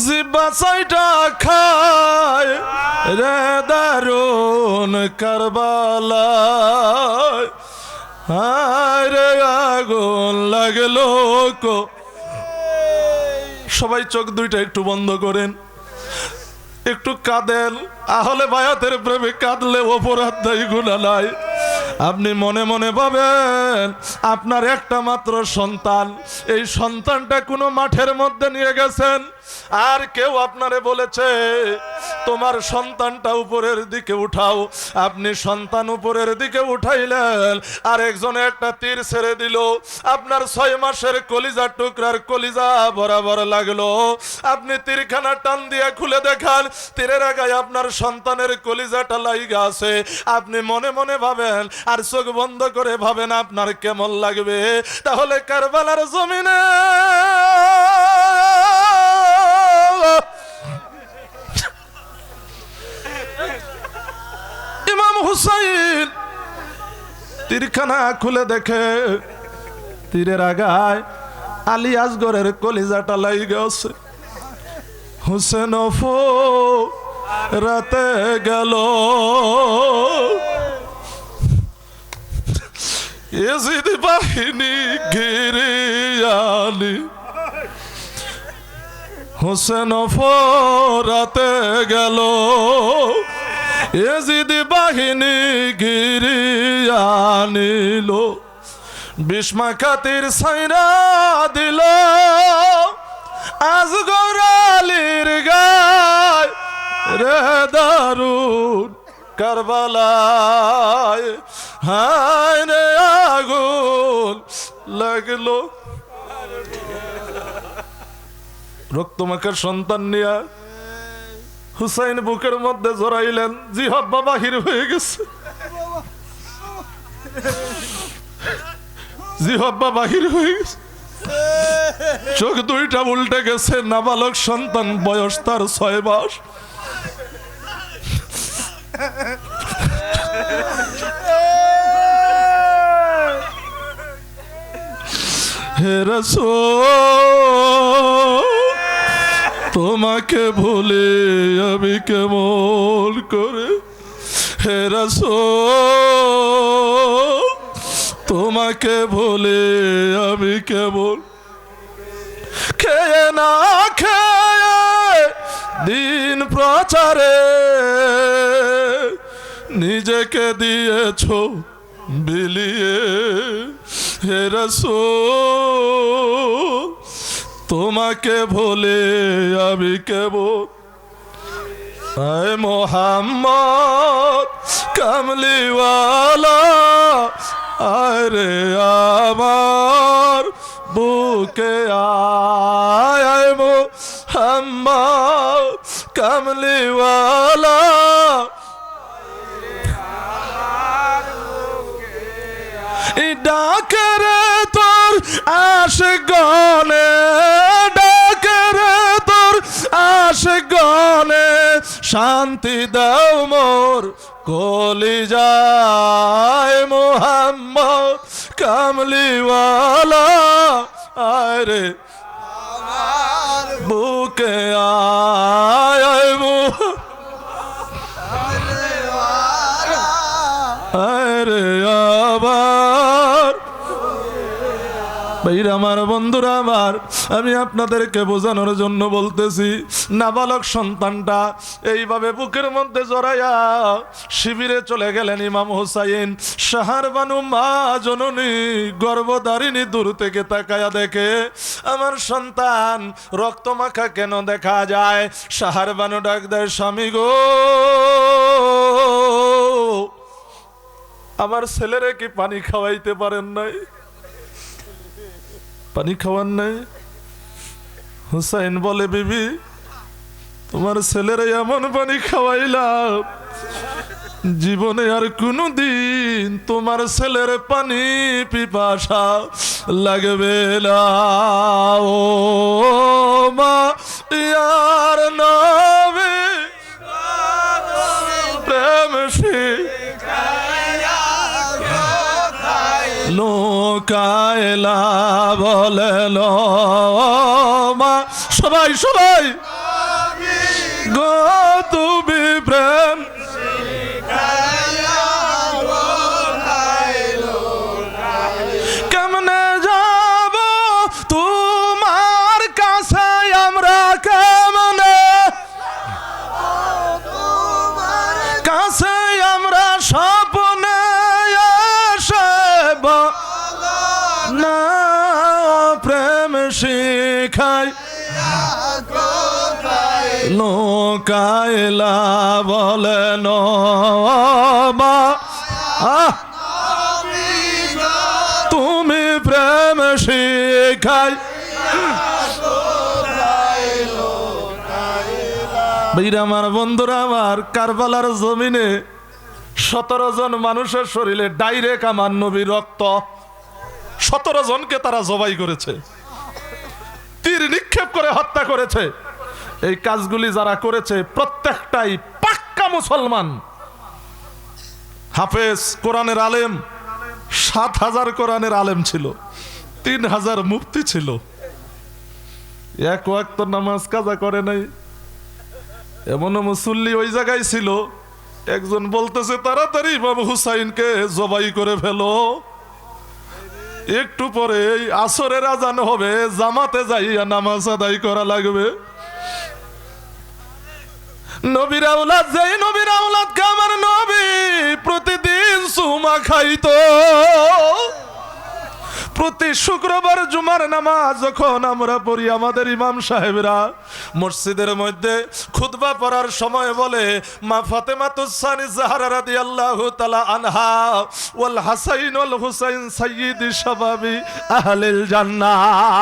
জিব্বা চাইটা খায় রে দারুন কারবালায়, হায় রে আগুন লাগলো কো। সবাই চোখ দুইটা একটু বন্ধ করেন, একটু কাঁদেন। আহলে বায়াতের প্রেমে কাঁদলে অপরাধ নাই, গুনাহ নাই। আপনি মনে মনে ভাবেন আপনার একটা মাত্র সন্তান, এই সন্তানটা কোনো মাঠের মধ্যে নিয়ে গেছেন, আর কেউ আপনারে বলেছে তোমার সন্তানটা উপরের দিকে উঠাও। আপনি সন্তান উপরের দিকে উঠাইলেন, আর একজনে একটা তীর ছেড়ে দিল, আপনার 6 মাসের কলিজার টুকরার কলিজা বরাবর লাগলো। আপনি তীরখানা টান দিয়ে খুলে দেখান, তীরের আগায় আপনার সন্তানের কলিজাটা লাইগা আছে। আপনি মনে মনে ভাবেন আর চোখ বন্ধ করে ভাবেন আপনার কেমন লাগবে। তাহলে কারবালার জমিনে ইমাম হুসাইন তীরখানা খুলে দেখে তীরের আগায় আলী আসগরের কলিজাটা লাইগা আছে। হুসেন রাতে গেল ইয়েজিদ বাহিনী গিরিয়ালি, হুসেন রাতে গেল ইয়েজিদ বাহিনী গিরিয়ানিল, বিস্মা খাতির সাইরা দিল আসগর আলীর গায় রে দারুন কারবালায়, হায় রে আগুন লাগলো। রক্তমাখার সন্তান নিয়া হুসাইন বুকের মধ্যে জড়াইলেন, জিহ্বা বাহির হয়ে গেছে, জিহ্বা বাহির হয়ে গেছে, চোখ দুইটা উল্টে গেছে। নাবালক সন্তান, বয়স তার 6 মাস। হে রাসূল তোমাকে ভুলে আমি কেমন করে, হে রাসূল তোমাকে ভুলে আমি কেমন, খেয়ে না খেয়ে দিন প্রচারে নিজেকে দিয়েছ বিলিয়ে, হে রাসূল তোমাকে ভুলে আমি কেমন, আয় মোহাম্মদ কামলিওয়ালা আয় রে আমার বুকে আয়, আয় মোহাম্মদ কামলিওয়ালা ডাকে রে তোর আশিকগণে, ডাকে রে তোর আশিকগণে, শান্তি দাও মোর কলিজায়, মোহাম্মদ কামলিওয়ালা আয় রে আমার বুকে আয়, আয় আয় রে আবার। ভাইরা আমার, বন্ধুরা আমার, আমি আপনাদেরকে বোঝানোর জন্য বলতেছি, নাবালক সন্তানটা এইভাবে বুকের মধ্যে জড়াইয়া শিবিরে চলে গেলেন ইমাম হুসাইন। শাহার বানু মা জননী গর্ভধারিণী দূর থেকে তাকায়া দেখে আমার সন্তান রক্তমাখা কেন দেখা যায়। শাহার বানু ডাক দেয়, স্বামী গো আমার ছেলেরে কি পানি খাওয়াইতে পারেন নাই? পানি খাওয়ান নাই? হুসাইন বলে, বিবি তোমার ছেলেরে এমন পানি খাওয়াইলাম জীবনে আর কোনদিন তোমার ছেলের পানি পিপাসা লাগবে না। ও মা ইয়ার নবী প্রেম লোকায়লা বলে মা, সবাই সবাই গো তুমি প্রেম কেমনে যাব তোমার কাছে আমরা কেমনে কাছে আমরা স্বপ্নে এসে না প্রেম শিখাই লোকাইলা বলেন তুমি প্রেম শিখাই বীর আমার বন্ধুরা আমার কারবালার জমিনে 17 জন মানুষের শরীরে ডাইরেক্ট আমার নবীর রক্ত 17 জনকে তারা জবাই করেছে, তীর নিক্ষেপ করে হত্যা করেছে। এই কাজগুলি যারা করেছে প্রত্যেকটাই পাক্কা মুসলমান, হাফেজ, কোরআনের আলেম। 7,000 কোরআনের আলেম ছিল, 3,000 মুফতি ছিল, এক ওয়াক্ত নামাজ কাজা করে নাই। এমন মুসল্লি ওই জায়গায় ছিল, একজন বলতেছে তাড়াতাড়ি ইমাম হুসাইনকে জবাই করে ফেলো, একটু পরে এই আসরের আজান হবে, জামাতে যাইয়া নামাজ আদায় করা লাগবে। নবীর আওলাদ, যেই নবীর আওলাদকে আমার নবী প্রতিদিন সুমা খাইতো, প্রতি শুক্রবার জুমার নামাজ যখন আমরা পড়ি, আমাদের ইমাম সাহেবরা মসজিদের মধ্যে খুতবা পড়ার সময় বলে, মা ফাতেমাতুস সানি জাহরা রাদিয়াল্লাহু তাআলা আনহা ওয়াল হাসাইন ওয়াল হুসাইন সাইয়্যিদি শাবাবি আহলিল জান্নাহ।